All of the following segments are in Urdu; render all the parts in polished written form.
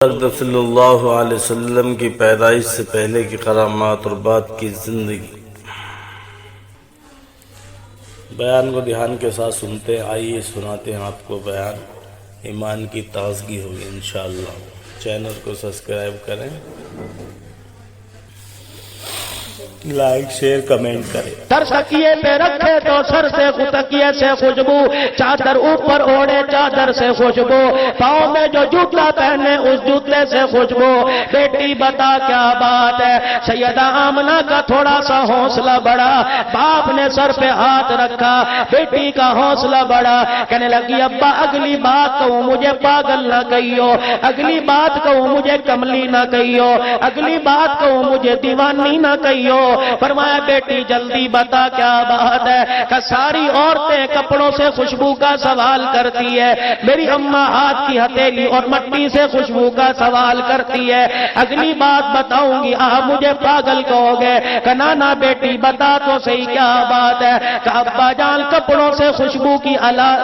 حضرت صلی اللہ علیہ وسلم کی پیدائش سے پہلے کی کرامات اور بعد کی زندگی۔ بیان کو دھیان کے ساتھ سنتے ہیں، آئیے سناتے ہیں آپ کو بیان، ایمان کی تازگی ہوگی انشاءاللہ۔ چینل کو سبسکرائب کریں، لائک شیئر کمنٹ کریں۔ سر تکیے پہ رکھے تو سر سے تکیے سے خوشبو، چادر اوپر اوڑے چادر سے خوشبو، پاؤں میں جو جوتا پہنے اس جوتے سے خوشبو۔ بیٹی بتا کیا بات ہے، سیدہ آمنہ کا تھوڑا سا حوصلہ بڑھا، باپ نے سر پہ ہاتھ رکھا، بیٹی کا حوصلہ بڑھا، کہنے لگی ابا اگلی بات کہوں مجھے پاگل نہ کہیو، اگلی بات کہوں مجھے کملی نہ کہیو، اگلی بات کہوں مجھے دیوانی نہ کہیو۔ فرمایا بیٹی جلدی بتا کیا بات ہے، کہ ساری عورتیں کپڑوں سے خوشبو کا سوال کرتی ہے، میری اماں ہاتھ کی ہتھیلی اور مٹی سے خوشبو کا سوال کرتی ہے، اگلی بات بتاؤں گی آپ مجھے پاگل کہو گے، کہ نانا بیٹی بتا تو صحیح کیا بات ہے، کہ ابا جان کپڑوں سے خوشبو کی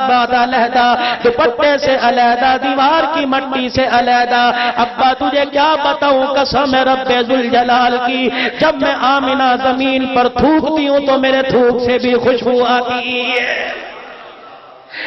بات علیحدہ، دوپٹے سے علیحدہ، دیوار کی مٹی سے علیحدہ، ابا تجھے کیا بتاؤں قسم رب ذوالجلال کی، جب میں آمنہ زمین پر تھوکتی ہوں تو میرے تھوک سے بھی خوشبو آتی ہے۔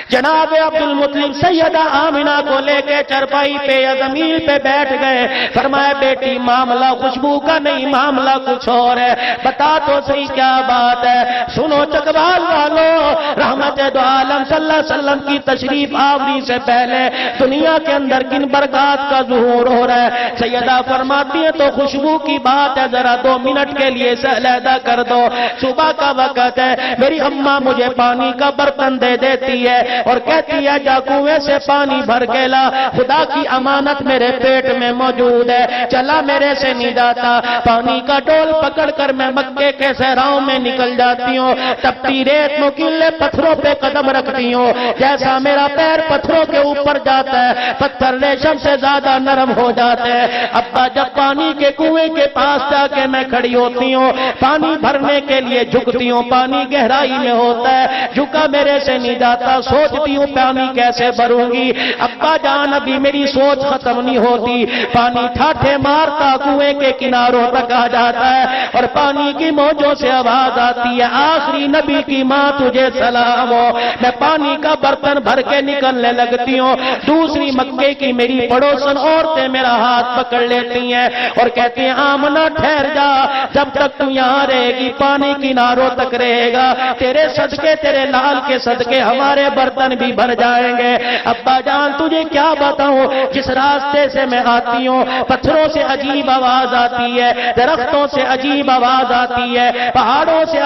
جناب عبد المطلب سیدہ آمنہ کو لے کے چرپائی پہ یا زمین پہ بیٹھ گئے، فرمایا بیٹی معاملہ خوشبو کا نہیں، معاملہ کچھ اور ہے، بتا تو صحیح کیا بات ہے۔ سنو چکوال والو، رحمت دو عالم صلی اللہ علیہ وسلم کی تشریف آوری سے پہلے دنیا کے اندر کن برکات کا ظہور ہو رہا ہے۔ سیدہ فرماتی ہے تو خوشبو کی بات ہے، ذرا 2 منٹ کے لیے سے علیحدہ کر دو، صبح کا وقت ہے، میری اماں مجھے پانی کا برتن دے دیتی ہے اور کہتی ہے جا کنویں سے پانی بھر کے لا، خدا کی امانت میرے پیٹ میں موجود ہے، چلا میرے سے نہیں جاتا، پانی کا ڈول پکڑ کر میں مکے کے صحراؤں میں نکل جاتی ہوں، تپتی ریت نوکیلے پتھروں پہ قدم رکھتی ہوں، جیسا میرا پیر پتھروں کے اوپر جاتا ہے پتھر ریشم سے زیادہ نرم ہو جاتے ہیں۔ ابا جب پانی کے کنویں کے پاس جا کے میں کھڑی ہوتی ہوں، پانی بھرنے کے لیے جھکتی ہوں، پانی گہرائی میں ہوتا ہے، جھکا میرے سے نہیں جاتا، سوچتی ہوں پانی کیسے بھروں گی، ابا جان ابھی میری سوچ ختم نہیں ہوتی، پانی ٹھاٹھے مارتا کنویں کے کناروں تک آ جاتا ہے اور پانی کی موجوں سے آواز آتی ہے آخری نبی کی ماں تجھے سلام ہو۔ میں پانی کا برتن بھر کے نکلنے لگتی ہوں، دوسری مکے کی میری پڑوسن عورتیں میرا ہاتھ پکڑ لیتی ہیں اور کہتی ہیں آمنہ ٹھہر جا، جب تک تو یہاں رہے گی پانی کناروں تک رہے گا، تیرے صدقے تیرے لال کے صدقے ہمارے برتن بھی بھر جائیں گے۔ ابا جان تجھے کیا بتاؤں، جس راستے سے میں آتی ہوں پتھروں سے عجیب آواز آتی ہے، درختوں سے عجیب آواز آتی ہے، پہاڑوں سے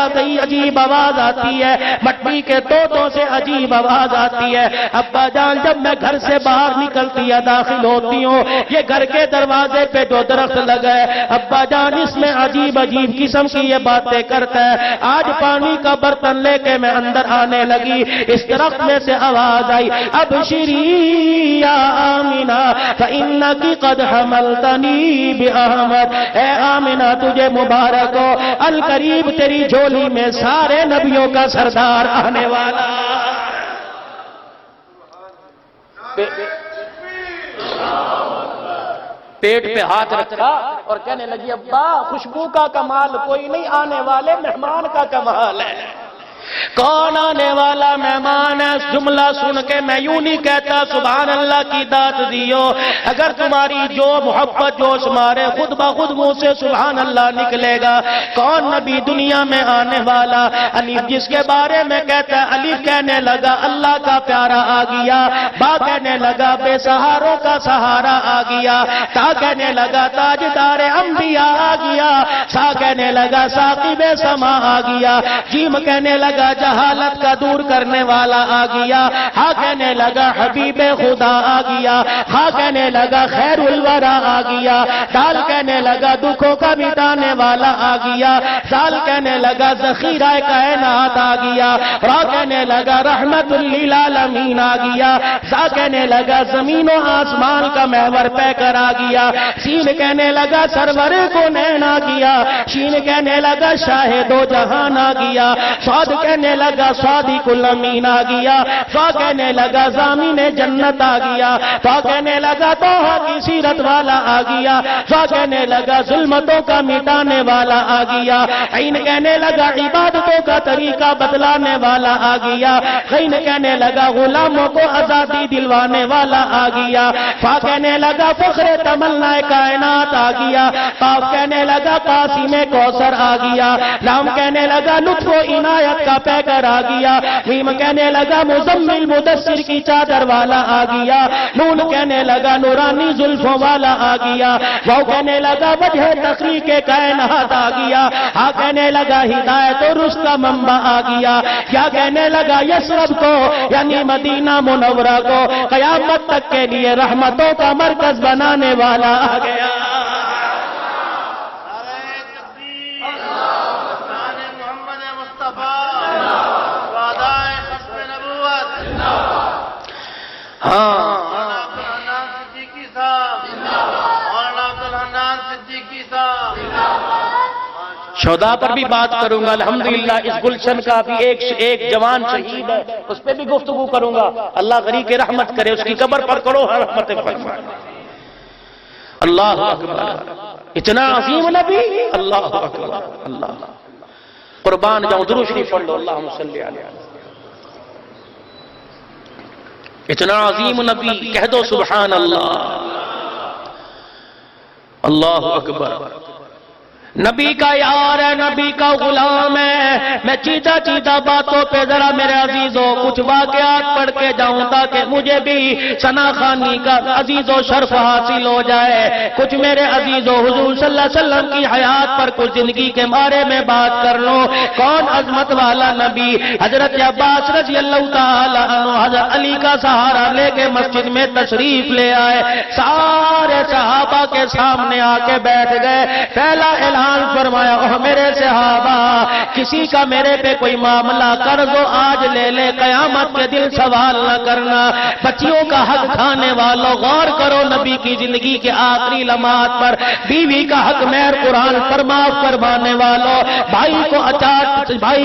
عجیب آواز آتی ہے، مٹی کے طوطوں سے عجیب آواز آتی ہے۔ ابا جان جب میں گھر سے باہر نکلتی یا داخل ہوتی ہوں، یہ گھر کے دروازے پہ جو درخت لگا ہے ابا جان اس میں عجیب عجیب قسم کی یہ باتیں کرتا ہے۔ آج پانی کا برتن لے کے میں اندر آنے لگی، اس درخت میں سے آواز آئی ابشری یا آمنہ فإنکی قد حملتنی بأحمد، اے آمنہ تجھے مبارک ہو، القریب تیری جھولی میں سارے نبیوں کا سردار آنے والا۔ پیٹ پہ ہاتھ رکھا اور کہنے لگی ابا خوشبو کا کمال کوئی نہیں، آنے والے مہمان کا کمال ہے۔ کون آنے والا مہمان ہے؟ جملہ سن کے میں یوں نہیں کہتا سبحان اللہ کی داد دیو، اگر تمہاری جو محبت جوش مارے خود بخود منہ سے سبحان اللہ نکلے گا۔ کون نبی دنیا میں آنے والا؟ الف جس کے بارے میں کہتا ہے الف کہنے لگا اللہ کا پیارا آ گیا، با کہنے لگا بے سہاروں کا سہارا آ گیا، تا کہنے لگا تاجدار انبیاء آ گیا، سا کہنے لگا ساقب سما آ گیا، جیم کہنے لگا جہالت کا دور کرنے والا آ گیا، ہاں کہنے لگا حبیب خدا آ گیا، ہاں کہنے لگا خیر الورا آ گیا، دال کہنے لگا دکھوں کا مٹانے والا آ گیا، دال کہنے لگا ذخیرہ کائنات آ گیا، را کہنے لگا رحمت للعالمین آ گیا، سا کہنے لگا زمین و آسمان کا محور پہ کر آ گیا، سین کہنے لگا سرور کو نین آ گیا، شین کہنے لگا شاہد و جہان آ گیا، صاد کہنے لگا صادق الامین آ گیا، تو کہنے لگا ضامن جنت آ گیا، تو کہنے لگا طه کی سیرت والا آ گیا، تو کہنے لگا ظلمتوں کا مٹانے والا آ گیا، عین کہنے لگا عبادتوں کا طریقہ بتلانے والا آ گیا، عین کہنے لگا غلاموں کو آزادی دلوانے والا آ گیا، فا کہنے لگا فخر تمنا کائنات آ گیا، قاف کہنے لگا قاسم کوثر آ گیا، لام کہنے لگا لطف و عنایت کا پیکر آ گیا، میم کہنے لگا مزمل مدثر کی چادر والا آ گیا، نون کہنے لگا نورانی زلفوں والا آ گیا، واو کہنے لگا وجہ تخلیق کائنات آ گیا، ہاں کہنے لگا ہدایت اور اس کا منبع آ گیا، کیا کہنے لگا یثرب کو یعنی مدینہ منورہ کو قیامت تک کے لیے رحمتوں کا مرکز بنانے والا آ گیا۔ شہداء پر بھی بات کروں گا، الحمدللہ اس گلشن کا بھی ایک جوان شہید ہے، اس پہ بھی گفتگو کروں گا، اللہ غریق رحمت کرے، اس کی قبر پر کرو رحمت فرمائے۔ اللہ اکبر، اتنا عظیم نبی، اللہ اکبر، اللہ قربان جاؤں، درود شریف پڑھ لو، اللہم صلی علیہ وسلم۔ اتنا عظیم نبی، کہہ دو سبحان اللہ، اللہ اکبر۔ نبی کا یار ہے، نبی کا غلام ہے، میں چیتا چیتا باتوں پہ ذرا میرے عزیزوں کچھ واقعات پڑھ کے جاؤں تاکہ مجھے بھی ثنا خوانی کا عزیز و شرف حاصل ہو جائے۔ کچھ میرے عزیزوں حضور صلی اللہ علیہ وسلم کی حیات پر کچھ زندگی کے بارے میں بات کر لو۔ کون عظمت والا نبی، حضرت عباس رضی اللہ تعالی عنہ حضرت علی کا سہارا لے کے مسجد میں تشریف لے آئے، سارے صحابہ کے سامنے آ کے بیٹھ گئے، پہلا اعلان فرمایا، اوہ میرے صحابہ، کسی کا میرے پہ کوئی معاملہ قرض ہو آج لے لے، قیامت کے دن سوال نہ کرنا۔ بچیوں کا حق کھانے والوں غور کرو نبی کی زندگی کے آخری لمحات پر، بیوی کا حق مہر قرآن فرماف فرمانے والوں، بھائی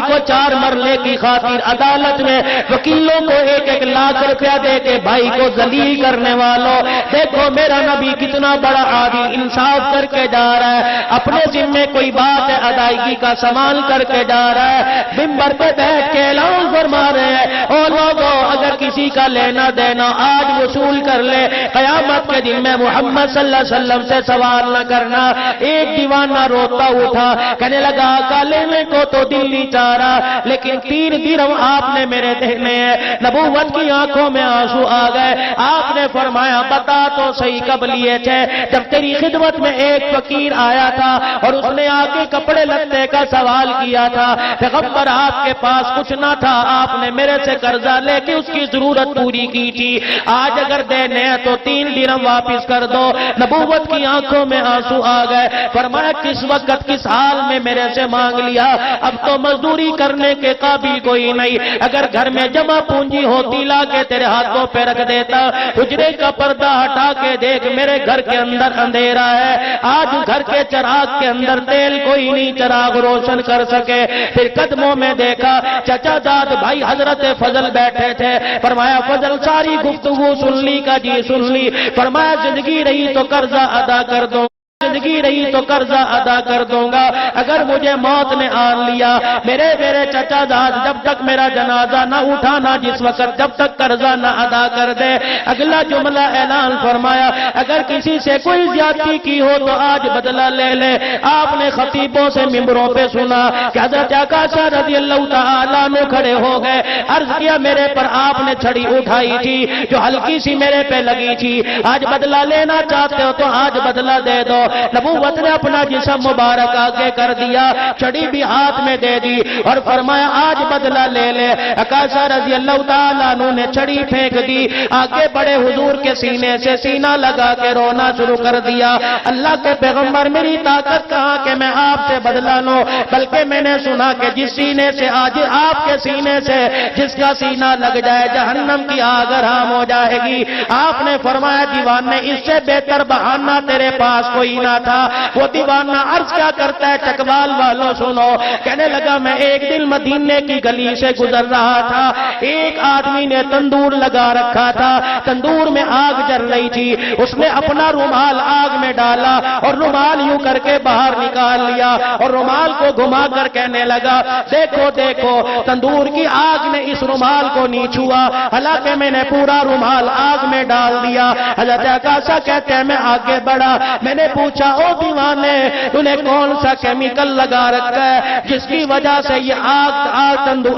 کو 4 مرلے کی خاطر عدالت میں وکیلوں کو 1-1 لاکھ روپیہ دے کے بھائی کو ذلیل کرنے والوں، دیکھو میرا نبی کتنا بڑا عادل انصاف کر کے جا رہا ہے، اپنے میں کوئی بات ہے ادائیگی کا سامان کر کے جا رہا ہے، منبر پہ بیٹھ کے اعلان فرما رہے ہیں، او لوگوں اگر کسی کا لینا دینا آج وصول کر لے، قیامت کے دن میں محمد صلی اللہ علیہ وسلم سے سوال نہ کرنا۔ ایک دیوانہ روتا اٹھا، کہنے لگا آقا لینے کو تو دل نہیں چاہ رہا، لیکن 3 درہم آپ نے میرے دینے ہیں۔ نبوت کی آنکھوں میں آنسو آ گئے، آپ نے فرمایا بتا تو صحیح کب لیے تھے؟ جب تیری خدمت میں ایک فقیر آیا تھا اور اس نے آ کے کپڑے لتے کا سوال کیا تھا، پیغمبر آپ کے پاس کچھ نہ تھا، آپ نے میرے سے قرضہ لے کے اس کی ضرورت پوری کی تھی، آج اگر دینے ہیں تو 3 درہم واپس کر دو۔ نبوت کی آنکھوں میں آنسو آ گئے، فرمایا کس وقت کس حال میں میرے سے مانگ لیا، اب تو مزدوری کرنے کے قابل کوئی نہیں، اگر گھر میں جمع پونجی ہوتی لا کے تیرے ہاتھوں پہ رکھ دیتا۔ حجرے کا پردہ ہٹا کے دیکھ میرے گھر کے اندر اندھیرا ہے، آج گھر کے چراغ کے اندر تیل کوئی نہیں چراغ روشن کر سکے۔ پھر قدموں میں دیکھا چچا داد بھائی حضرت فضل بیٹھے تھے، فرمایا فضل ساری گفتگو سن لی کا جی سن لی، فرمایا زندگی رہی تو قرضہ ادا کر دو، زندگی رہی تو قرضہ ادا کر دوں گا، اگر مجھے موت نے آن لیا میرے چچا داد جب تک میرا جنازہ نہ اٹھانا، جس وقت جب تک قرضہ نہ ادا کر دے۔ اگلا جملہ اعلان فرمایا اگر کسی سے کوئی زیادتی کی ہو تو آج بدلہ لے لے۔ آپ نے خطیبوں سے ممبروں پہ سنا کہ حضرت عکاشہ رضی اللہ تعالیٰ عنہ کھڑے ہو گئے، عرض کیا میرے پر آپ نے چھڑی اٹھائی تھی جو ہلکی سی میرے پہ لگی تھی، آج بدلہ لینا چاہتے ہو تو آج بدلہ دے دو۔ نبوت نے اپنا جسم مبارک آگے کر دیا، چھڑی بھی ہاتھ میں دے دی اور فرمایا آج بدلہ لے لے۔ عکاشہ رضی اللہ تعالیٰ عنہ نے چھڑی پھینک دی، آگے بڑے حضور کے سینے سے سینہ لگا کے رونا شروع کر دیا، اللہ کے پیغمبر میری طاقت کہاں کہ میں آپ سے بدلہ لوں، بلکہ میں نے سنا کہ جس سینے سے آج آپ کے سینے سے جس کا سینہ لگ جائے جہنم کی آگ حرام ہو جائے گی۔ آپ نے فرمایا دیوان نے اس سے بہتر بہانہ تیرے پاس کوئی نہ دیوانہ تھا. وہ دیوانہ عرض کیا کرتا ہے, چکوال والوں سنو, کہنے لگا میں ایک دن مدینے کی گلی سے گزر رہا تھا, ایک آدمی نے تندور لگا رکھا تھا, تندور میں آگ جل رہی تھی, اس نے اپنا رومال آگ میں ڈالا اور رومال یوں کر کے باہر نکال لیا اور رومال کو گھما کر کہنے لگا دیکھو دیکھو تندور کی آگ نے اس رومال کو نہیں چھوا, حالانکہ میں نے پورا رومال آگ میں ڈال دیا. حضرت عکاشہ کہتے ہیں میں آگے بڑھا, میں نے پوچھا او دیوانے تو نے کون سا کیمیکل لگا رکھا ہے جس کی وجہ سے یہ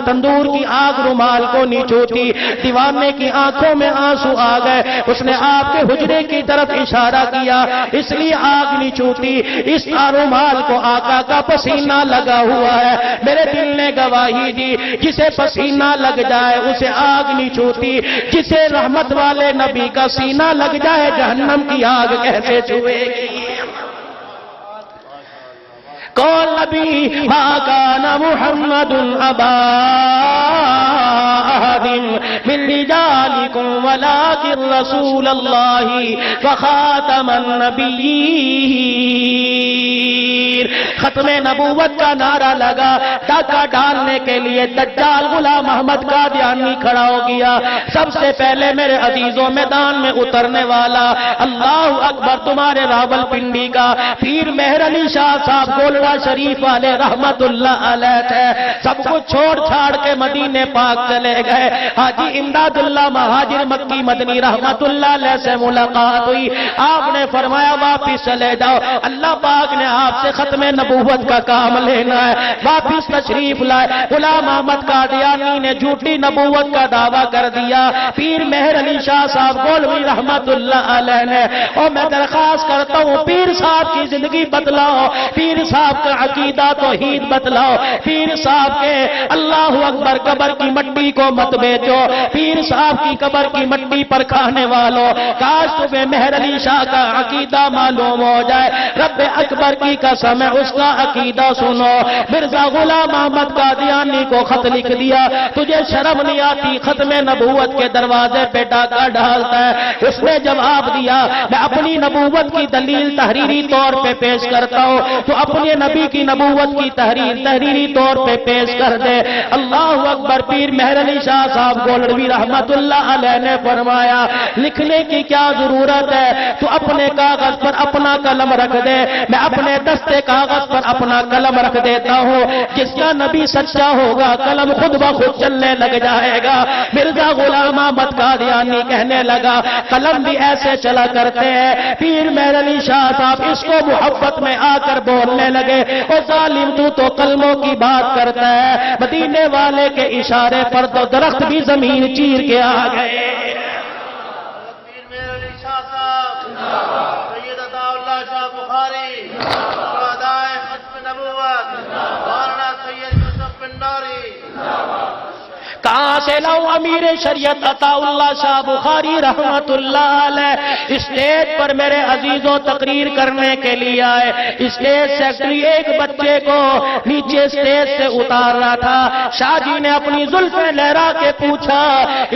تندور کی آگ رومال کو نہیں چھوتی. دیوانے کی آنکھوں میں آنسو آ گئے, اس نے آپ کے حجرے کی طرف اشارہ کیا, اس لیے آگ نہیں چھوتی, اس رومال کو آقا کا پسینہ لگا ہوا ہے. میرے دل نے گواہی دی, جسے پسینہ لگ جائے اسے آگ نہیں چھوتی, جسے رحمت والے نبی کا سینہ لگ جائے جہنم کی آگ کیسے چھوئے گی. کون نبی ما کان محمد ابا احد من رجالکم ولکن رسول اللہ وخاتم النبیین. ختم نبوت کا نعرہ لگا, ڈاکہ ڈالنے کے لیے دجال غلام محمد قادیانی کھڑا ہو گیا. سب سے پہلے میرے عزیزوں میدان میں اترنے والا اللہ اکبر تمہارے راول پنڈی کا پیر مہر علی شاہ صاحب گولڑا شریف والے رحمت اللہ علیہ تھے. سب کچھ چھوڑ چھاڑ کے مدینے پاک چلے گئے. حاجی امداد اللہ مہاجر مکی مدنی رحمت اللہ علیہ سے ملاقات ہوئی. آپ نے فرمایا واپس چلے جاؤ, اللہ پاک نے آپ سے ختم نبوت کا کام لینا ہے. واپس تشریف لائے. غلام احمد قادیانی نے جھوٹی نبوت کا دعویٰ کر دیا. پیر مہر علی شاہ صاحب گولوی رحمت اللہ علیہ نے, اور میں درخواست کرتا ہوں پیر صاحب کی زندگی بدلاؤ, پیر صاحب کا عقیدہ توحید بدلاؤ, پیر صاحب کے اللہ اکبر قبر کی مٹی کو مت بیچو, پیر صاحب کی قبر کی مٹی پر کھانے والوں کاش تمہیں مہر علی شاہ کا عقیدہ معلوم ہو جائے. رب اکبر کی قسم ہے اس کا عقیدہ سنو. مرزا غلام احمد قادیانی کو خط لکھ دیا, تجھے شرم نہیں آتی ختم نبوت کے دروازے پہ ڈاکہ ڈالتا ہے. اس نے جواب دیا میں اپنی نبوت کی دلیل تحریری طور پہ پیش کرتا ہوں, تو اپنے نبی کی نبوت کی تحریری طور پہ پیش کر دے. اللہ اکبر. پیر مہر علی شاہ صاحب گولڑوی رحمت اللہ علیہ نے فرمایا لکھنے کی کیا ضرورت ہے, تو اپنے کاغذ پر اپنا قلم رکھ دے, میں اپنے دستے کاغذ پر اپنا قلم رکھ دیتا ہوں. جس کا نبی سچا ہوگا قلم خود بخود چلنے لگ جائے گا. مرزا غلام احمد قادیانی کہنے لگا قلم بھی ایسے چلا کرتے ہیں. پیر مہر علی شاہ صاحب اس کو محبت میں آ کر بولنے لگے او ظالم تو قلموں کی بات کرتا ہے. مدینے والے کے اشارے پر تو درخت بھی زمین چیر کے آ گئے. کہاں سے لاؤں امیر شریعت عطا اللہ شاہ بخاری رحمت اللہ علیہ اسٹیج پر میرے عزیزوں تقریر کرنے کے لیے آئے. اسٹیج سیکٹری ایک بچے کو نیچے اسٹیج سے اتار رہا تھا. شاہ جی نے اپنی زلفیں لہرا کے پوچھا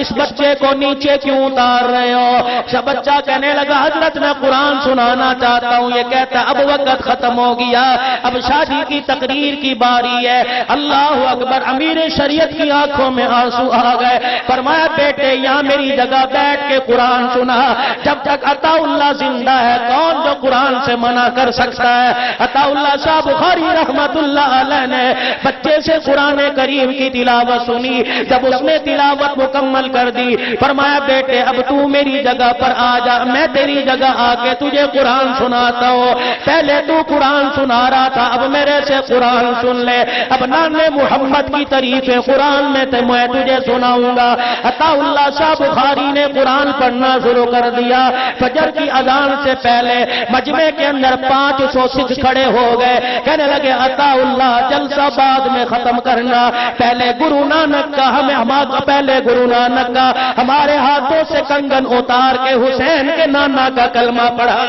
اس بچے کو نیچے کیوں اتار رہے ہو؟ سب بچہ کہنے لگا حضرت میں قرآن سنانا چاہتا ہوں. یہ کہتا اب وقت ختم ہو گیا, اب شاہ جی کی تقریر کی باری ہے. اللہ اکبر. امیر شریعت کی آنکھوں میں آنسو آ گئے. فرمایا بیٹے یہاں میری جگہ بیٹھ کے قرآن سنا. جب تک عطا اللہ زندہ ہے کون جو قرآن سے منع کر سکتا ہے؟ عطا اللہ شاہ بخاری رحمت اللہ علیہ نے بچے سے قرآن کریم کی تلاوت سنی. جب اس نے تلاوت مکمل کر دی فرمایا بیٹے اب تو میری جگہ پر آ جا, میں تیری جگہ آ کے تجھے قرآن سناتا ہوں. پہلے تو قرآن سنا رہا تھا, اب میرے سے قرآن سن لے. اب نام محمد کی تعریف قرآن میں میں تجھے سناؤں گا. عطا اللہ شاہ بخاری نے قرآن پڑھنا شروع کر دیا. فجر کی اذان سے پہلے مجمع کے اندر 500 سکھ کھڑے ہو گئے. کہنے لگے عطا اللہ جلسہ بعد میں ختم کرنا, پہلے گرو نانک کا پہلے گرو نانک کا ہمارے ہاتھوں سے کنگن اتار کے حسین کے نانا کا کلمہ پڑھا.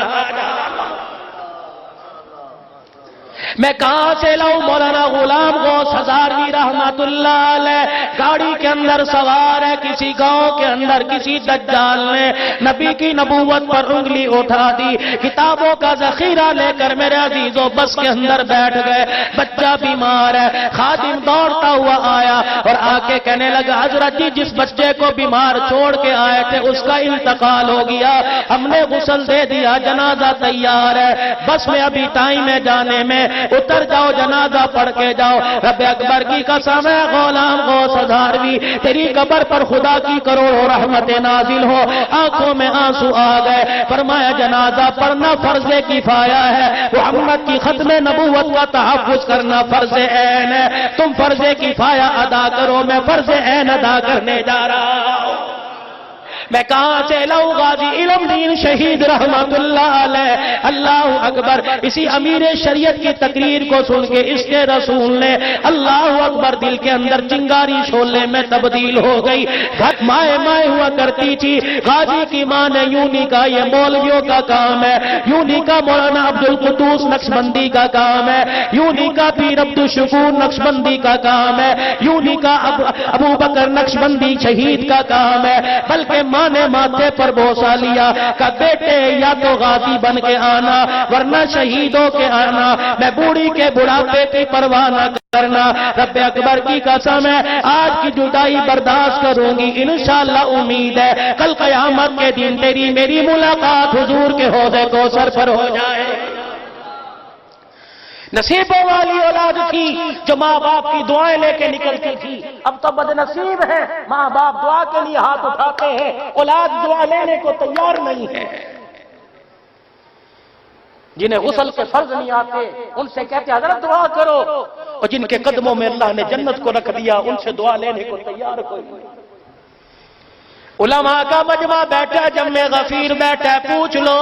میں کہاں سے لاؤں؟ مولانا غلام غوث ہزاروی رحمت اللہ علیہ گاڑی کے اندر سوار ہے، کسی گاؤں کے اندر کسی دجال نے نبی کی نبوت پر انگلی اٹھا دی، کتابوں کا ذخیرہ لے کر میرے عزیزوں بس کے اندر بیٹھ گئے، بچہ بیمار ہے، خادم دوڑتا ہوا آیا اور آ کے کہنے لگا حضرت جی جس بچے کو بیمار چھوڑ کے آئے تھے اس کا انتقال ہو گیا، ہم نے غسل دے دیا، جنازہ تیار ہے، بس میں ابھی ٹائم ہے جانے میں، اتر جاؤ جنازہ پڑھ کے جاؤ۔ رب اکبر کی قسم ہے غلام غوث ہزاروی تیری قبر پر خدا کی کروڑوں رحمت نازل ہو، آنکھوں میں آنسو آ گئے، فرمایا جنازہ پڑھنا فرض کفایہ ہے، محمد کی ختم نبوت کا تحفظ کرنا فرض عین ہے، تم فرض کفایہ ادا کرو، میں فرض عین ادا کرنے جا رہا ہوں۔ میں کہاں سے لاؤں؟ غازی علم دین شہید رحمت اللہ علیہ، اللہ اکبر۔ اسی امیر شریعت کی تقریر کو سن کے اس کے رسول نے اللہ اکبر دل کے اندر چنگاری شعلے میں تبدیل ہو گئی، مائے مائے ہوا کرتی تھی۔ غازی کی ماں نے یوں نہیں کہا یہ مولویوں کا کام ہے، یوں نہیں کہا مولانا عبدالقدوس نقشبندی کا کام ہے، یوں نہیں کہا پیر عبدالشکور نقشبندی کا کام ہے، یوں نہیں کہا ابو بکر نقشبندی شہید کا کام ہے، بلکہ ماں نے ماتھے پر بوسا لیا کہ بیٹے یا تو غازی بن کے آنا ورنہ شہیدوں کے آنا، میں بوڑھی کے بڑھاپے کی پرواہ نہ کرنا، رب اکبر کی قسم ہے آج کی جدائی برداشت کروں گی، انشاءاللہ امید ہے کل قیامت کے دن تیری میری ملاقات حضور کے حوض کوثر پر ہو جائے۔ نصیبوں والی اولاد کی جو ماں باپ کی دعائیں لے کے نکلتی تھی، اب تو بد نصیب ہے ماں باپ دعا کے لیے ہاتھ اٹھاتے ہیں، اولاد دعا لینے کو تیار نہیں ہے۔ جنہیں غسل کے فرض نہیں آتے ان سے کہتے ہیں حضرت دعا کرو، اور جن کے قدموں میں اللہ نے جنت کو رکھ دیا ان سے دعا لینے کو تیار کوئی نہیں۔ علماء کا مجمع بیٹھا، جمع غفیر بیٹھا، پوچھ لو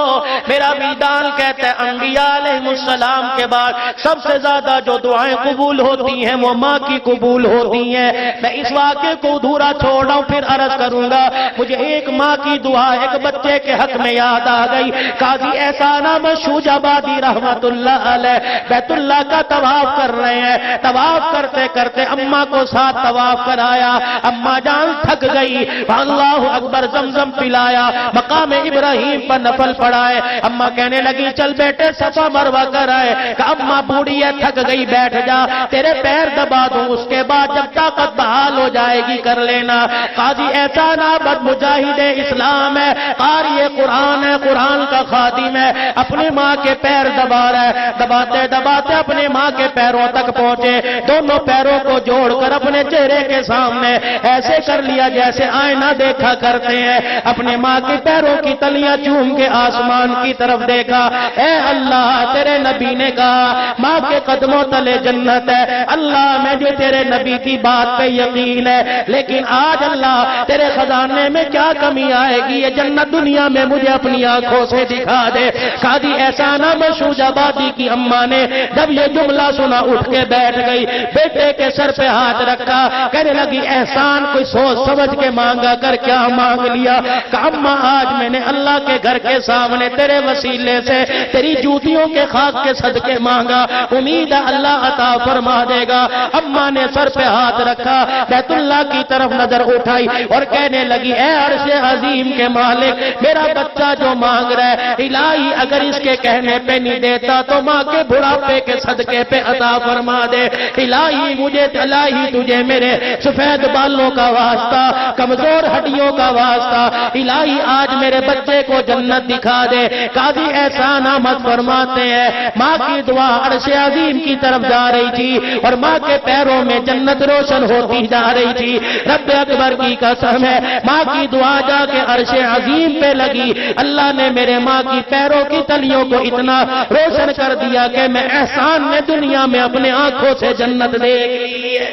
میرا میدان کہتا ہے انبیاء علیہ السلام کے بعد سب سے زیادہ جو دعائیں قبول ہوتی ہیں وہ ماں کی قبول ہوتی ہیں۔ میں اس واقعے کو ادھورا چھوڑ رہا ہوں، پھر عرض کروں گا۔ مجھے ایک ماں کی دعا ایک بچے کے حق میں یاد آ گئی۔ قاضی احسان احمد شوج آبادی رحمت اللہ علیہ بیت اللہ کا طواف کر رہے ہیں، طواف کرتے کرتے اماں کو ساتھ طواف کرایا، اماں جان تھک گئی، اللہ اکبر زمزم پلایا، مقام ابراہیم پر نفل پڑھائے، اماں کہنے لگی چل بیٹے صفا مروہ کر آئے، کہ اماں بوڑھی ہے تھک گئی بیٹھ جا، تیرے پیر دبا دوں، اس کے بعد جب طاقت بحال ہو جائے گی کر لینا۔ قاضی احسان احمد مجاہد اسلام ہے، قاری قرآن ہے، قرآن کا خادم ہے، اپنی ماں کے پیر دبا رہا ہے، دباتے دباتے اپنے ماں کے پیروں تک پہنچے، دونوں پیروں کو جوڑ کر اپنے چہرے کے سامنے ایسے کر لیا جیسے آئینہ دیکھا کرتے ہیں، اپنے ماں کے پیروں کی تلیاں چوم کے آسمان کی طرف دیکھا۔ اے اللہ تیرے نبی نے کہا ماں کے قدموں تلے جنت ہے، اللہ مجھے تیرے نبی کی بات پہ یقین ہے، لیکن آج اللہ تیرے خزانے میں کیا کمی آئے گی، یہ جنت دنیا میں مجھے اپنی آنکھوں سے دکھا دے۔ قاضی احسان احمد شوج آبادی کی اماں نے جب یہ جملہ سنا اٹھ کے بیٹھ گئی، بیٹے کے سر پہ ہاتھ رکھا، کہنے لگی احسان کوئی سوچ سمجھ کے مانگا کر کیا مانگ لیا؟ کہ اماں آج میں نے اللہ کے گھر کے سامنے تیرے وسیلے سے تیری جوتیوں کے خاک کے صدقے مانگا، امید ہے اللہ عطا فرما دے گا۔ اماں نے سر پہ ہاتھ رکھا، بیت اللہ کی طرف نظر اٹھائی اور کہنے لگی اے عرش عظیم کے مالک، میرا بچہ جو مانگ رہا ہے الہی اگر اس کے کہنے پہ نہیں دیتا تو ماں کے بڑھاپے کے صدقے پہ عطا فرما دے، الہی مجھے الہی تجھے میرے سفید بالوں کا واسطہ، کمزور ہڈیوں کا واسطہ، الہی آج میرے بچے کو جنت دکھا دے۔ قاضی احسان احمد فرماتے ہیں ماں کی دعا عرش عظیم کی طرف جا رہی تھی اور ماں کے پیروں میں جنت روشن ہوتی جا رہی تھی۔ رب اکبر کی قسم ہے ماں کی دعا جا کے عرش عظیم پہ لگی، اللہ نے میرے ماں کی پیروں کی تلیوں کو اتنا روشن کر دیا کہ میں احسان نے دنیا میں اپنے آنکھوں سے جنت دیکھ لی ہے۔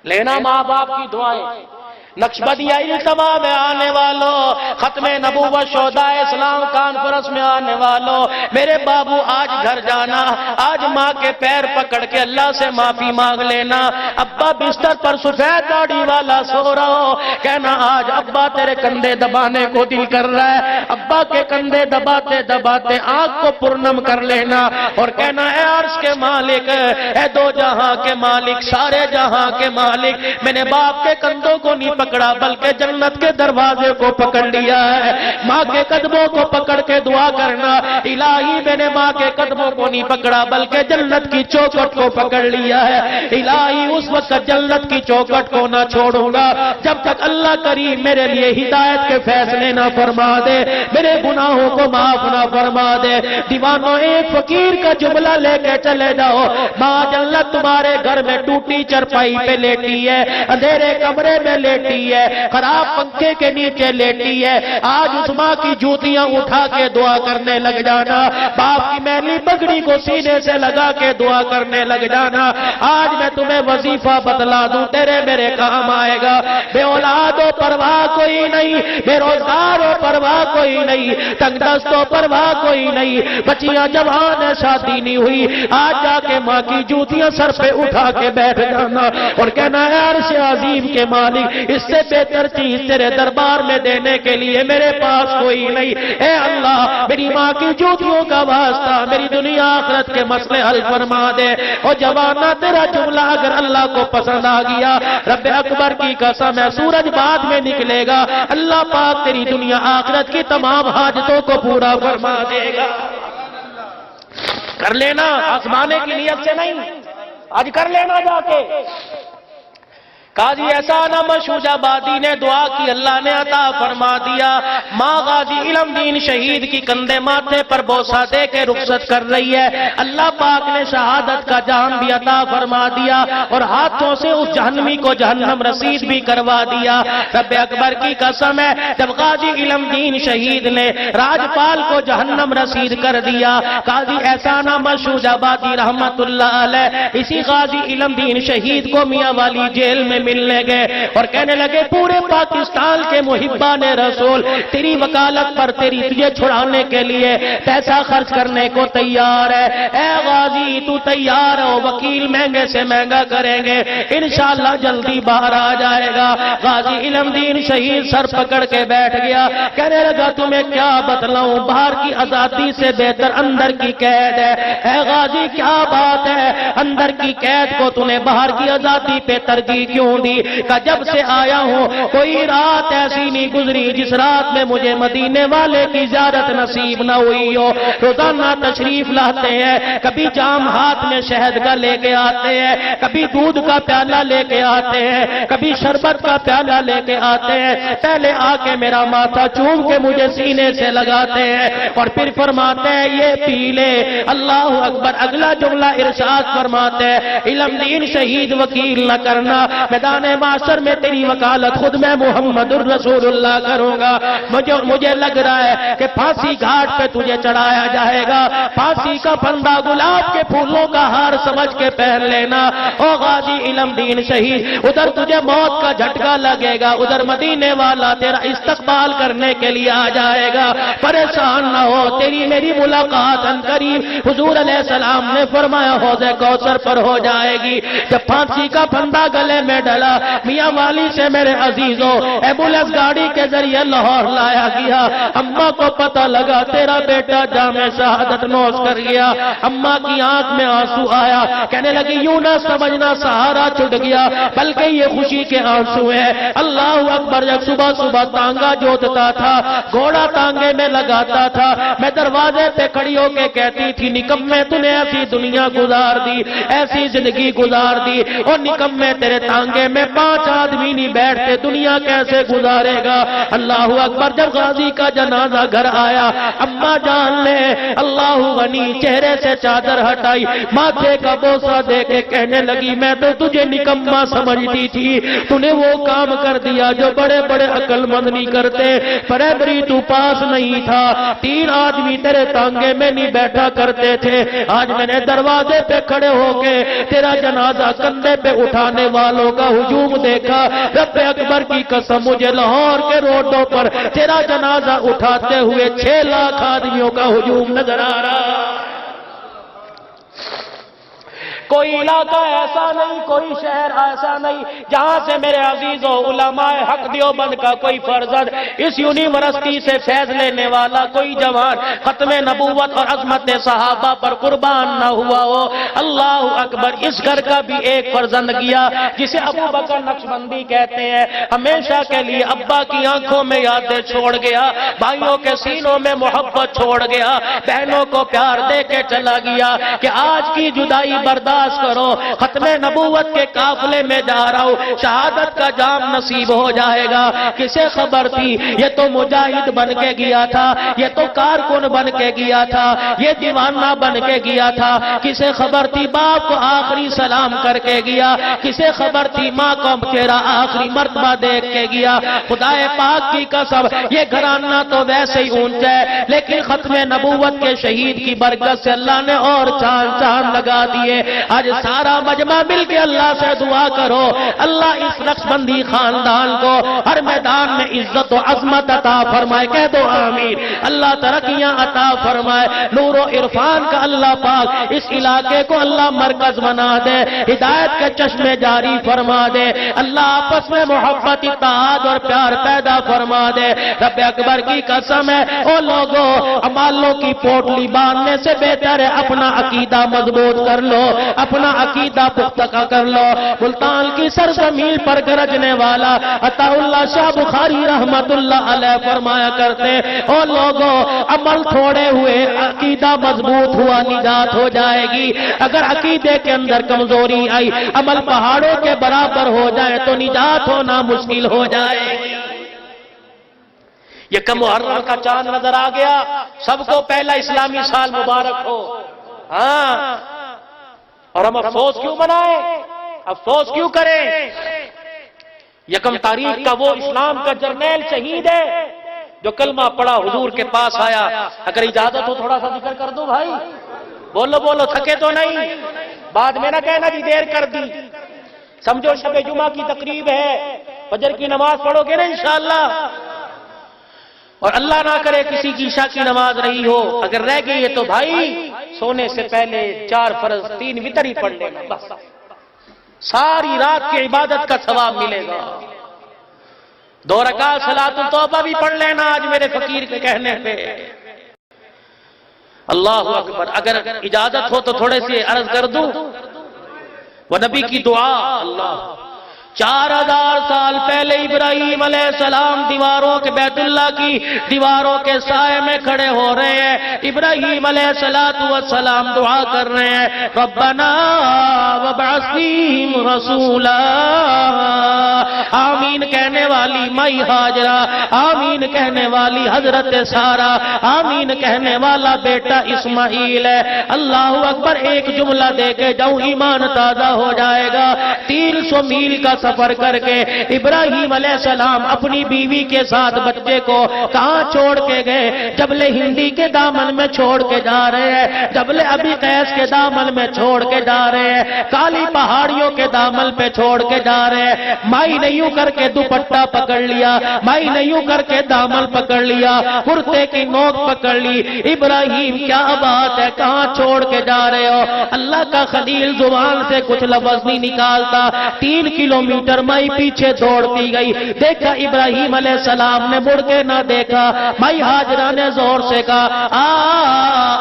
لینا ماں باپ کی دعائیں، نقشبندیہ اجتماع میں آنے والوں، ختم نبوت شہداء اسلام کانفرنس میں آنے والوں، میرے بابو آج گھر جانا، آج ماں کے پیر پکڑ کے اللہ سے معافی مانگ لینا۔ ابا بستر پر سفید داڑھی والا سو رہا ہو، کہنا آج ابا تیرے کندھے دبانے کو دل کر رہا ہے، ابا کے کندھے دباتے دباتے آنکھ کو پرنم کر لینا اور کہنا اے عرش کے مالک، اے دو جہاں کے مالک، سارے جہاں کے مالک، میں نے باپ کے کندھوں کو نہیں پکڑا بلکہ جنت کے دروازے کو پکڑ لیا ہے۔ ماں کے قدموں کو پکڑ کے دعا کرنا، الہی میں نے ماں کے قدموں کو نہیں پکڑا بلکہ جنت کی چوکھٹ کو پکڑ لیا ہے، الہی اس وقت جنت کی چوکھٹ کو نہ چھوڑوں گا جب تک اللہ کریم میرے لیے ہدایت کے فیصلے نہ فرما دے، میرے گناہوں کو معاف نہ فرما دے۔ دیوانوں ایک فقیر کا جملہ لے کے چلے جاؤ، ماں جنت تمہارے گھر میں ٹوٹی چرپائی پہ لیٹی ہے، اندھیرے کمرے میں لیٹی ہے، خراب پنکھے کے نیچے لیٹی ہے، آج اس ماں کی جوتیاں اٹھا کے دعا کرنے لگ جانا، باپ کی میلی پگڑی کو سینے سے لگا کے دعا کرنے لگ جانا۔ آج میں تمہیں وظیفہ بتلا دوں، تیرے میرے کام آئے گا۔ بے اولاد ہو پرواہ کوئی نہیں، بے روزگار ہو پرواہ کوئی نہیں، تنگ دست ہو پرواہ کوئی نہیں، بچیاں جوان ہے شادی نہیں ہوئی، آج جا کے ماں کی جوتیاں سر پہ اٹھا کے بیٹھ جانا اور کہنا ہے عرش عظیم کے مالک، اس سے بہتر چیز تیرے دربار میں دینے کے لیے میرے پاس کوئی نہیں۔ اے اللہ میری ماں کی جوتیوں کا واسطہ میری دنیا آخرت کے مسئلے حل فرما دے۔ اور جوانا تیرا جملہ اگر اللہ کو پسند آ گیا، رب اکبر کی قسم ہے سورج بعد میں نکلے گا، اللہ پاک تیری دنیا آخرت کی تمام حاجتوں کو پورا فرما دے گا۔ کر لینا، آزمانے کی نیت سے نہیں، آج کر لینا جا کے۔ قاضی احسان احمد شوج آبادی نے دعا کی، اللہ نے عطا فرما دیا۔ ماں غازی علم دین شہید کی کندھے ماتھے پر بوسہ دے کے رخصت کر رہی ہے، اللہ پاک نے شہادت کا جام بھی عطا فرما دیا اور ہاتھوں سے اس جہنمی کو جہنم رسید بھی کروا دیا۔ رب اکبر کی قسم ہے جب غازی علم دین شہید نے راجپال کو جہنم رسید کر دیا، قاضی احسان احمد شوج آبادی رحمت اللہ علیہ اسی غازی علم دین شہید کو میاں والی جیل میں ملنے گئے اور کہنے لگے پورے پاکستان کے محبان رسول تیری وکالت پر تجھے چھڑانے کے لیے پیسہ خرچ کرنے کو تیار ہے، اے غازی تو تیار ہو، وکیل مہنگے سے مہنگا کریں گے، انشاءاللہ جلدی باہر آ جائے گا۔ غازی علم دین شہید سر پکڑ کے بیٹھ گیا، کہنے لگا تمہیں کیا بتلاؤں، باہر کی آزادی سے بہتر اندر کی قید ہے۔ اے غازی کیا بات ہے، اندر کی قید کو تمہیں باہر کی آزادی پہ ترجیح کیوں دی؟ کہ جب سے آیا ہوں کوئی رات ایسی نہیں گزری جس رات میں مجھے مدینے والے کی زیارت نصیب نہ ہوئی ہو۔ روزانہ تشریف لاتے ہیں، کبھی جام ہاتھ میں شہد کا لے کے آتے ہیں، کبھی دودھ کا پیالہ لے کے آتے ہیں، کبھی شربت کا پیالہ لے کے آتے ہیں، پہلے آ کے میرا ماتھا چوم کے مجھے سینے سے لگاتے ہیں اور پھر فرماتے ہیں یہ پی لے، اللہ اکبر۔ اگلا جملہ ارشاد فرماتے ہیں علم دین شہید وکیل نہ کرنا، میدان معاشر میں تیری وکالت خود میں محمد الرسول اللہ کروں گا۔ مجھے لگ رہا ہے کہ پھانسی گھاٹ پہ تجھے چڑھایا جائے گا، پھانسی کا پھندا گلاب کے پھولوں کا ہار سمجھ کے پہن لینا۔ او غازی علم دین شہید، ادھر تجھے موت کا جھٹکا لگے گا، ادھر مدینے والا تیرا استقبال کرنے کے لیے آ جائے گا، پریشان نہ ہو، تیری میری ملاقات عنقریب حضور علیہ السلام نے فرمایا حوض کوثر پر ہو جائے گی۔ جب پھانسی کا پھندا گلے میں ڈلا، میاں والی سے میرے عزیزوں ایمبولینس گاڑی کے ذریعے لاہور لایا گیا۔ اماں کو پتہ لگا تیرا بیٹا جام شہادت نوش کر گیا، اماں کی آنکھ میں آنسو آیا، کہنے لگی یوں نہ سمجھنا سہارا چھٹ گیا بلکہ یہ خوشی کے آنسو ہیں۔ اللہ اکبر۔ جب صبح صبح تانگا جوتتا تھا، گھوڑا تانگے میں لگاتا تھا، میں دروازے پہ کھڑی ہو کے کہتی تھی نکمے تو نے ایسی دنیا گزار دی، ایسی زندگی گزار دی، اور نکمے تیرے تانگے میں 5 آدمی نہیں بیٹھتے، دنیا کیسے گزارے گا؟ اللہ اکبر۔ جب غازی کا جنازہ گھر آیا، اماں جان نے اللہ غنی چہرے سے چادر ہٹائی، ماتھے کا بوسہ دے کے کہنے لگی میں تو تجھے نکما سمجھتی تھی، تو نے وہ کام کر دیا جو بڑے بڑے عقل مند نہیں کرتے، پرائمری تو پاس نہیں تھا، 3 آدمی تیرے تانگے میں نہیں بیٹھا کرتے تھے، آج میں نے دروازے پہ کھڑے ہو کے تیرا جنازہ کندھے پہ اٹھانے والوں کا کا ہجوم دیکھا، رب اکبر کی قسم مجھے لاہور کے روڈوں پر تیرا جنازہ اٹھاتے ہوئے 6 لاکھ آدمیوں کا ہجوم نظر آ رہا۔ کوئی علاقہ ایسا نہیں، کوئی شہر ایسا نہیں جہاں سے میرے عزیزو علماء حق دیوبند کا کوئی فرزند اس یونیورسٹی سے فیض لینے والا کوئی جوان ختم نبوت اور عظمت صحابہ پر قربان نہ ہوا ہو۔ اللہ اکبر۔ اس گھر کا بھی ایک فرزند گیا جسے ابو بکر نقشبندی کہتے ہیں، ہمیشہ کے لیے ابا کی آنکھوں میں یادیں چھوڑ گیا، بھائیوں کے سینوں میں محبت چھوڑ گیا، بہنوں کو پیار دے کے چلا گیا کہ آج کی جدائی برداشت کرو، ختم نبوت کے قافلے میں جا رہا ہوں، شہادت کا جام نصیب ہو جائے گا۔ کسے خبر تھی یہ تو مجاہد بن کے گیا تھا، یہ تو کارکن بن کے گیا تھا، یہ دیوانہ بن کے گیا تھا۔ کسے خبر تھی باپ کو آخری سلام کر کے گیا، کسے خبر تھی ماں کو تیرا آخری مرتبہ دیکھ کے گیا۔ خدا پاک کی قسم یہ گھرانہ تو ویسے ہی اونچا ہے، لیکن ختم نبوت کے شہید کی برکت سے اللہ نے اور چاند چاند لگا دیے۔ آج سارا مجمع مل کے اللہ سے دعا کرو، اللہ اس نقشبندی خاندان کو ہر میدان میں عزت و عظمت عطا فرمائے، کہہ دو آمین۔ اللہ ترقیاں عطا فرمائے، نور و عرفان کا اللہ پاک اس علاقے کو اللہ مرکز بنا دے، ہدایت کے چشمے جاری فرما دے، اللہ آپس میں محبت اتحاد اور پیار پیدا فرما دے۔ رب اکبر کی قسم ہے او لوگوں، امالوں کی پوٹلی باندھنے سے بہتر ہے اپنا عقیدہ مضبوط کر لو، اپنا عقیدہ پختہ کر لو۔ ملتان کی سرزمین پر گرجنے والا عطا اللہ شاہ بخاری رحمت اللہ علیہ فرمایا کرتے او لوگوں، عمل تھوڑے ہوئے عقیدہ مضبوط ہوا نجات ہو جائے گی، اگر عقیدے کے اندر کمزوری آئی عمل پہاڑوں کے برابر ہو جائے تو نجات ہونا مشکل ہو جائے گی۔ یہ کم محرم کا چاند نظر آ گیا، سب کو پہلا اسلامی سال مبارک ہو۔ ہاں، اور ہم افسوس کیوں منائیں، افسوس کیوں کریں؟ یکم تاریخ کا وہ اسلام کا جرنیل شہید ہے جو کلمہ پڑھا حضور کے پاس آیا۔ اگر اجازت ہو تھوڑا سا ذکر کر دوں بھائی، بولو بولو، تھکے تو نہیں؟ بعد میں نہ کہنا جی دیر کر دی۔ سمجھو شب جمعہ کی تقریب ہے، فجر کی نماز پڑھو گے نا انشاءاللہ، اور اللہ نہ کرے کسی کی عشاء کی نماز رہی ہو، اگر رہ گئی ہے تو بھائی سونے سے پہلے 4 فرض 3 وتر ہی پڑھ لینا، بس ساری رات کی عبادت کا ثواب ملے گا۔ 2 رکعت صلاۃ التوبہ بھی پڑھ لینا آج میرے فقیر کے کہنے پہ۔ اللہ اکبر۔ اگر اجازت ہو تو تھوڑے سے عرض کر دوں، وہ نبی کی دعا، اللہ 4000 سال پہلے ابراہیم علیہ السلام دیواروں کے بیت اللہ کی دیواروں کے سائے میں کھڑے ہو رہے ہیں، ابراہیم علیہ السلام دعا کر رہے ہیں، ربنا وابعث فیہم رسولا، آمین کہنے والی مائی ہاجرہ، آمین کہنے والی حضرت سارہ، آمین کہنے والا بیٹا اسماعیل ہے۔ اللہ اکبر۔ ایک جملہ دے کے جاؤں ایمان تازہ ہو جائے گا۔ 300 میل کا سفر کر کے ابراہیم علیہ السلام اپنی بیوی کے ساتھ بچے کو کہاں چھوڑ کے گئے؟ جبل ہندی کے دامن میں چھوڑ کے جا رہے ہیں، جبل ابی قیس کے دامن میں چھوڑ کے جا رہے ہیں، کالی پہاڑیوں کے دامن پہ چھوڑ کے جا رہے ہیں۔ مائی نے یوں کر کے دوپٹہ پکڑ لیا، مائی نے یوں کر کے دامن پکڑ لیا، کرتے کی نوک پکڑ لی۔ ابراہیم کیا بات ہے، کہاں چھوڑ کے جا رہے ہو؟ اللہ کا خلیل زبان سے کچھ لفظ نہیں نکالتا۔ 3 کلومیٹر مائی پیچھے دوڑتی گئی، دیکھا ابراہیم علیہ السلام نے مڑ کے نہ دیکھا۔ مائی ہاجرہ نے زور سے کہا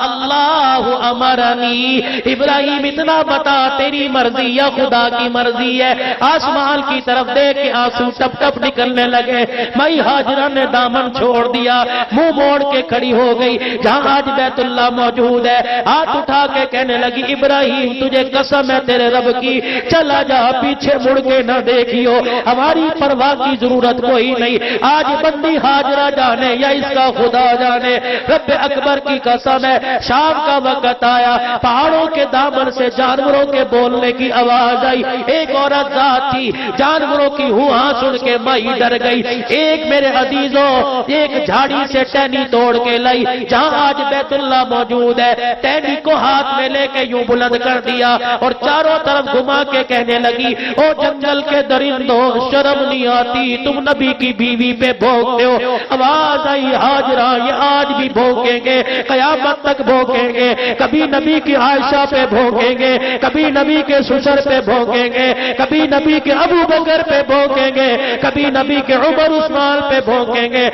اللہ امرنی، ابراہیم اتنا بتا تیری مرضی یا خدا کی مرضی ہے؟ آسمان کی طرف دیکھ کے آنسو ٹپ ٹپ نکلنے لگے۔ مائی ہاجرہ نے دامن چھوڑ دیا، منہ موڑ کے کھڑی ہو گئی جہاں آج بیت اللہ موجود ہے، ہاتھ اٹھا کے کہنے لگی ابراہیم تجھے قسم ہے تیرے رب کی، چلا جا، پیچھے مڑ کے نہ دیکھیو، ہماری پرواہ کی ضرورت کوئی نہیں۔ آج بندی ہاجرہ جانے یا اس کا خدا جانے، رب اکبر کی قسم ہے شام کا وقت وقت آیا پہاڑوں کے دامن سے جانوروں کے بولنے کی آواز آئی. ایک عورت ذات تھی, جانوروں کی ہوا سن کے مائی ڈر گئی. ایک میرے عزیزوں ایک جھاڑی سے ٹہنی توڑ کے لائی جہاں آج بیت اللہ موجود ہے. ٹہنی کو ہاتھ میں لے کے یوں بلند کر دیا اور چاروں طرف گھما کے کہنے لگی, او جنگل کے درندوں شرم نہیں آتی, تم نبی کی بیوی پہ بھونکتے ہو. آواز آئی, ہاجرہ یہ آج بھی بھونکیں گے, قیامت تک بھونکیں گے. کبھی نبی کی عائشہ پہ بھونکیں گے, کبھی نبی کے سسر پہ بھونکیں گے, کبھی نبی کے ابو بکر پہ بھونکیں گے, کبھی نبی کے عمر عثمان پہ بھونکیں گے.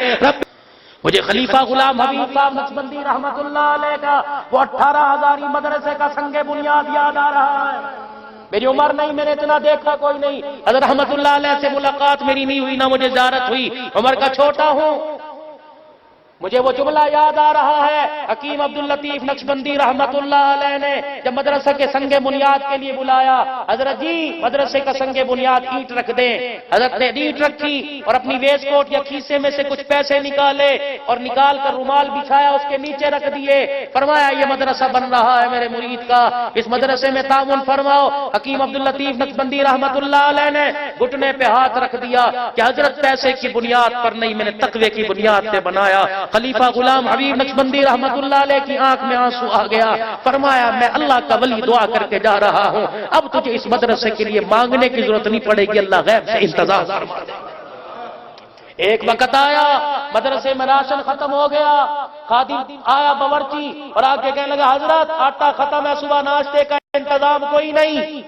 مجھے خلیفہ غلام حبیب صاحب نقشبندی رحمت اللہ علیہ کا وہ 18,000 مدرسے کا سنگ بنیاد یاد آ رہا ہے. میری عمر نہیں, میں نے اتنا دیکھا کوئی نہیں. حضرت رحمت اللہ علیہ سے ملاقات میری نہیں ہوئی, نہ مجھے زیارت ہوئی, عمر کا چھوٹا ہوں. مجھے وہ جملہ یاد آ رہا ہے, حکیم عبداللطیف نقشبندی رحمت اللہ علیہ نے جب مدرسہ کے سنگ بنیاد کے لیے بلایا, حضرت جی مدرسے کا سنگ بنیاد اینٹ رکھ دیں. حضرت نے اینٹ رکھی اور اپنی ویسٹ کوٹ یا کھیسے میں سے کچھ پیسے نکالے اور نکال کر رومال بچھایا, اس کے نیچے رکھ دیے. فرمایا یہ مدرسہ بن رہا ہے میرے مرید کا, اس مدرسے میں تعاون فرماؤ. حکیم عبداللطیف نقشبندی رحمت اللہ علیہ نے گھٹنے پہ ہاتھ رکھ دیا کہ حضرت پیسے کی بنیاد پر نہیں, میں نے تقوی کی بنیاد پہ بنایا. خلیفہ غلام حبیب نقشبندی رحمت اللہ علیہ کی آنکھ میں آنسو آ گیا. فرمایا میں اللہ کا ولی دعا کر کے جا رہا ہوں, اب تجھے اس مدرسے کے لیے مانگنے کی ضرورت نہیں پڑے گی, اللہ غیب سے انتظام فرما دے. ایک وقت آیا مدرسے میں راشن ختم ہو گیا, خادم آیا باورچی اور آ کے کہنے لگا حضرت آٹا ختم ہے, صبح ناشتے کا انتظام کوئی نہیں.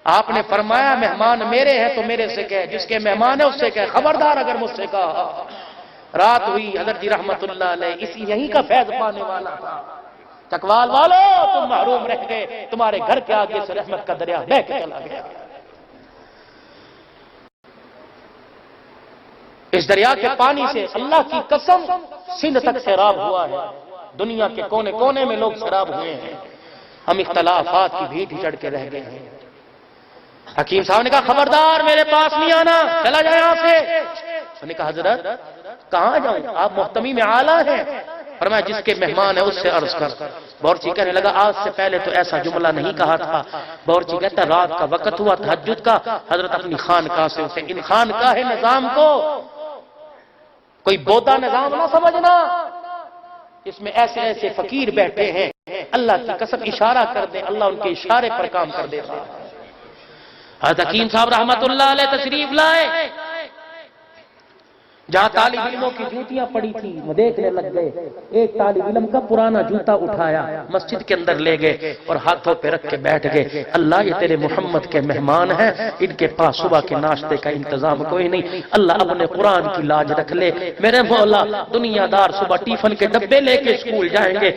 آپ نے فرمایا مہمان میرے ہیں تو میرے سے کہے, جس کے مہمان ہے اس سے کہے, خبردار اگر مجھ سے کہا. رات ہوئی, حضرت جی رحمت اللہ علیہ اسی یہیں کا فیض پانے والا تھا. چکوال والو تم محروم رہ گئے, تمہارے گھر کے آگے سے رحمت کا دریا بہہ کے چلا گیا. اس دریا کے پانی سے اللہ کی قسم سندھ تک سیراب ہوا ہے, دنیا کے کونے کونے میں لوگ سیراب ہوئے ہیں. ہم اختلافات کی بھیٹ چڑھ کے رہ گئے ہیں. حکیم صاحب نے کہا خبردار میرے پاس نہیں آنا, چلا جائے یہاں سے. انہوں نے کہا حضرت کہاں جاؤں, آپ محتمی میں اعلیٰ ہیں. فرمایا جس کے مہمان ہے اس سے عرض کر. باورچی کہنے لگا آج سے پہلے تو ایسا جملہ نہیں کہا تھا. باورچی کہتا رات کا وقت ہوا تہجد کا, حضرت اپنی خانقاہ سے اسے, ان خانقاہ نظام کو کوئی بودا نظام نہ سمجھنا, اس میں ایسے ایسے فقیر بیٹھے ہیں, اللہ کی قسم اشارہ کر دیں, اللہ ان کے اشارے پر کام کر دیتا. حضرت حکیم صاحب رحمت اللہ علیہ تشریف لائے, جہاں طالب علموں کی جوتیاں پڑی تھی وہ دیکھنے لگ گئے. ایک طالب علم کا پرانا جوتا اٹھایا, مسجد کے اندر لے گئے اور ہاتھوں پہ رکھ کے بیٹھ گئے. اللہ یہ تیرے محمد کے مہمان ہیں, ان کے پاس صبح کے ناشتے کا انتظام کوئی نہیں, اللہ اپنے قرآن کی لاج رکھ لے. میرے مولا دنیا دار صبح ٹیفن کے ڈبے لے کے اسکول جائیں گے,